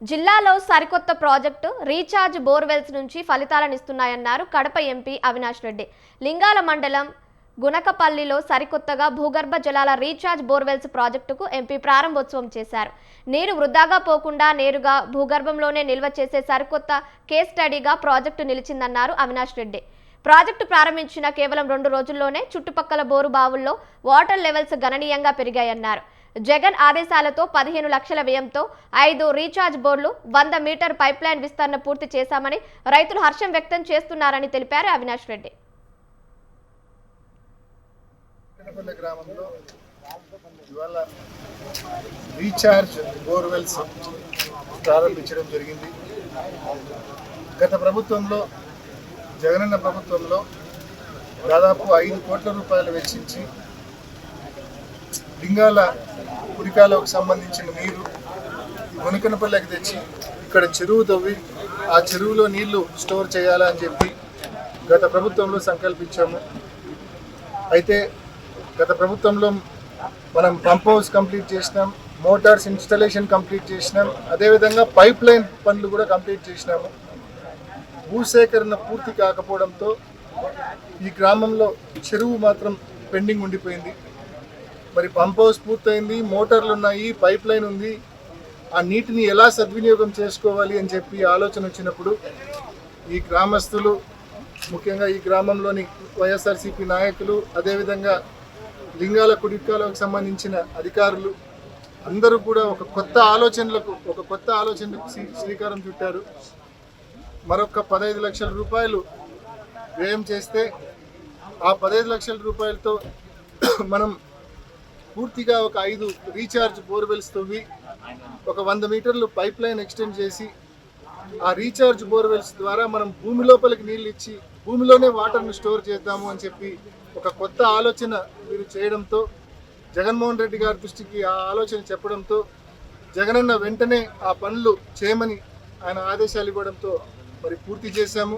జిల్లాలో సరికొత్త project recharge borewells నుంచి ఫలితాలను ఇస్తున్నాయన్నారు కడప ఎంపీ అవినాష్ రెడ్డి. లింగాల మండలం గునకపల్లిలో సరికొత్తగా భూగర్భ జలాల రీఛార్జ్ బోర్వెల్స్ ప్రాజెక్టుకు ఎంపీ ప్రారంభోత్సవం చేశారు. నీరు వృధాగా పోకుండా నేరుగా భూగర్భంలోనే నిల్వ చేసే సరికొత్త కేస్ స్టడీగా ప్రాజెక్టు నిలిచిందన్నారు అవినాష్ రెడ్డి. ప్రాజెక్టు ప్రారంభించిన కేవలం 2 రోజుల్లోనే చుట్టుపక్కల బోరు బావుల్లో వాటర్ లెవెల్స్ గణనీయంగా పెరిగాయన్నారు. జగన్ ఆదేశాలతో 15 లక్షల వ్యయంతో 5 రీఛార్జ్ బోర్లు 100 మీటర్ పైప్లైన్ విస్తరణ పూర్తి చేశామని రైతులు హర్షం వ్యక్తం చేస్తున్నారని తెలిపారు అవినాష్ రెడ్డి. రీఛార్జ్ బోర్వెల్స్ ప్రారంభించడం జరిగింది. గత ప్రభుత్వంలో జగనన్న ప్రభుత్వంలో దాదాపు 5 కోట్ల రూపాయలు వెచ్చించి లింగాల కుడికాలకు సంబంధించిన నీరు మునికనపల్లికి తెచ్చి ఇక్కడ చెరువు తవ్వి ఆ చెరువులో నీళ్లు స్టోర్ చేయాలని చెప్పి గత ప్రభుత్వంలో సంకల్పించాము. అయితే గత ప్రభుత్వంలో మనం పంప్ హౌస్ కంప్లీట్ చేసినాం, మోటార్స్ ఇన్స్టాలేషన్ కంప్లీట్ చేసినాం, అదేవిధంగా పైప్ లైన్ పనులు కూడా కంప్లీట్ చేసినాము. భూసేకరణ పూర్తి కాకపోవడంతో ఈ గ్రామంలో చెరువు మాత్రం పెండింగ్ ఉండిపోయింది. మరి పంప్ హౌస్ పూర్తయింది, మోటార్లు ఉన్నాయి, పైప్ లైన్ ఉంది. ఆ నీటిని ఎలా సద్వినియోగం చేసుకోవాలి అని చెప్పి ఆలోచన వచ్చినప్పుడు ఈ గ్రామస్తులు, ముఖ్యంగా ఈ గ్రామంలోని వైఎస్ఆర్సీపీ నాయకులు, అదేవిధంగా లింగాల కుడికాలకు సంబంధించిన అధికారులు అందరూ కూడా ఒక కొత్త ఆలోచనలకు శ్రీకారం చుట్టారు. మరొక 15 లక్షల రూపాయలు వ్యయం చేస్తే ఆ 15 లక్షల రూపాయలతో మనం పూర్తిగా ఒక 5 రీఛార్జ్ బోర్వెల్స్ తవ్వి ఒక 100 మీటర్లు పైప్ లైన్ ఎక్స్టెండ్ చేసి ఆ రీఛార్జ్ బోర్వెల్స్ ద్వారా మనం భూమి లోపలికి నీళ్ళు ఇచ్చి భూమిలోనే వాటర్ను స్టోర్ చేద్దాము అని చెప్పి ఒక కొత్త ఆలోచన మీరు చేయడంతో, జగన్మోహన్ రెడ్డి గారి దృష్టికి ఆ ఆలోచన చెప్పడంతో జగనన్న వెంటనే ఆ పనులు చేయమని ఆయన ఆదేశాలు ఇవ్వడంతో మరి పూర్తి చేశాము.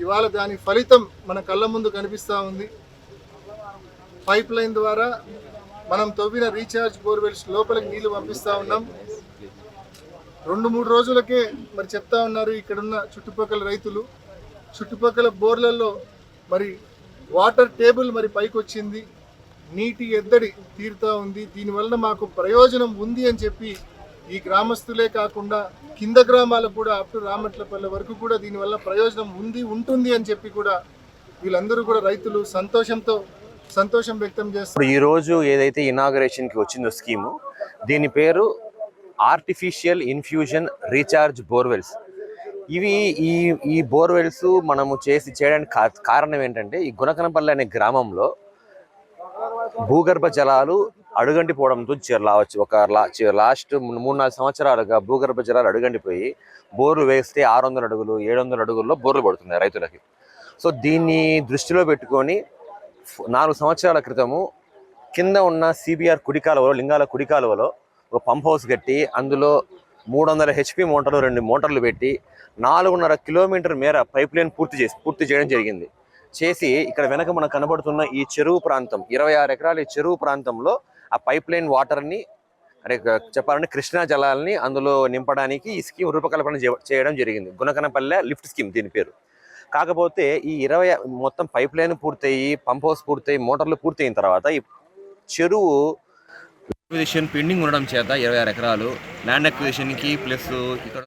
ఇవాళ దాని ఫలితం మన కళ్ళ ముందు కనిపిస్తూ ఉంది. పైప్ లైన్ ద్వారా మనం తవ్విన రీఛార్జ్ బోర్వెల్స్ లోపలికి నీళ్లు పంపిస్తూ ఉన్నాం. 2-3 రోజులకే మరి చెప్తా ఉన్నారు ఇక్కడున్న చుట్టుపక్కల రైతులు. చుట్టుపక్కల బోర్లలో మరి వాటర్ టేబుల్ మరి పైకి వచ్చింది, నీటి ఎద్దడి తీరుతూ ఉంది. దీనివల్ల మాకు ప్రయోజనం ఉంది అని చెప్పి ఈ గ్రామస్తులే కాకుండా కింద గ్రామాలకు కూడా అప్ టు రామట్లపల్లి వరకు కూడా దీనివల్ల ప్రయోజనం ఉంటుంది అని చెప్పి కూడా వీళ్ళందరూ కూడా రైతులు సంతోషం వ్యక్తం చేస్తారు. ఈ రోజు ఏదైతే ఇనాగరేషన్కి వచ్చిందో స్కీము, దీని పేరు ఆర్టిఫిషియల్ ఇన్ఫ్యూజన్ రీఛార్జ్ బోర్వెల్స్. ఇవి ఈ బోర్వెల్స్ మనము చేయడానికి కారణం ఏంటంటే, ఈ గునకనపల్లి అనే గ్రామంలో భూగర్భ జలాలు అడుగంటిపోవడంతో ఒక లాస్ట్ 3-4 సంవత్సరాలుగా భూగర్భ జలాలు అడుగంటిపోయి బోర్లు వేస్తే 600 అడుగులు 700 అడుగుల్లో బోర్లు పడుతున్నాయి రైతులకి. సో దీన్ని దృష్టిలో పెట్టుకొని 4 సంవత్సరాల క్రితము కింద ఉన్న సిబిఆర్ కుడికాలువలో, లింగాల కుడికాలువలో ఒక పంప్ హౌస్ కట్టి అందులో 300 HP మోటార్లు 2 మోటార్లు పెట్టి 4.5 కిలోమీటర్ మేర పైప్ లైన్ పూర్తి చేయడం జరిగింది. చేసి ఇక్కడ వెనక మనకు కనబడుతున్న ఈ చెరువు ప్రాంతం 26 ఎకరాల ఈ చెరువు ప్రాంతంలో ఆ పైప్ లైన్ వాటర్ని, అంటే చెప్పాలంటే కృష్ణా జలాలని అందులో నింపడానికి ఈ స్కీమ్ రూపకల్పన చేయడం జరిగింది. గునకనపల్లె లిఫ్ట్ స్కీమ్ దీని పేరు. కాకపోతే ఈ మొత్తం పైప్ లైన్ పూర్తయి, పంప్ హౌస్ పూర్తయి, మోటార్లు పూర్తయిన తర్వాత ఈ చెరువు అక్విజిషన్ పెండింగ్ ఉండడం చేత 26 ఎకరాలు ల్యాండ్ అక్విజిషన్కి ప్లస్ ఇక్కడ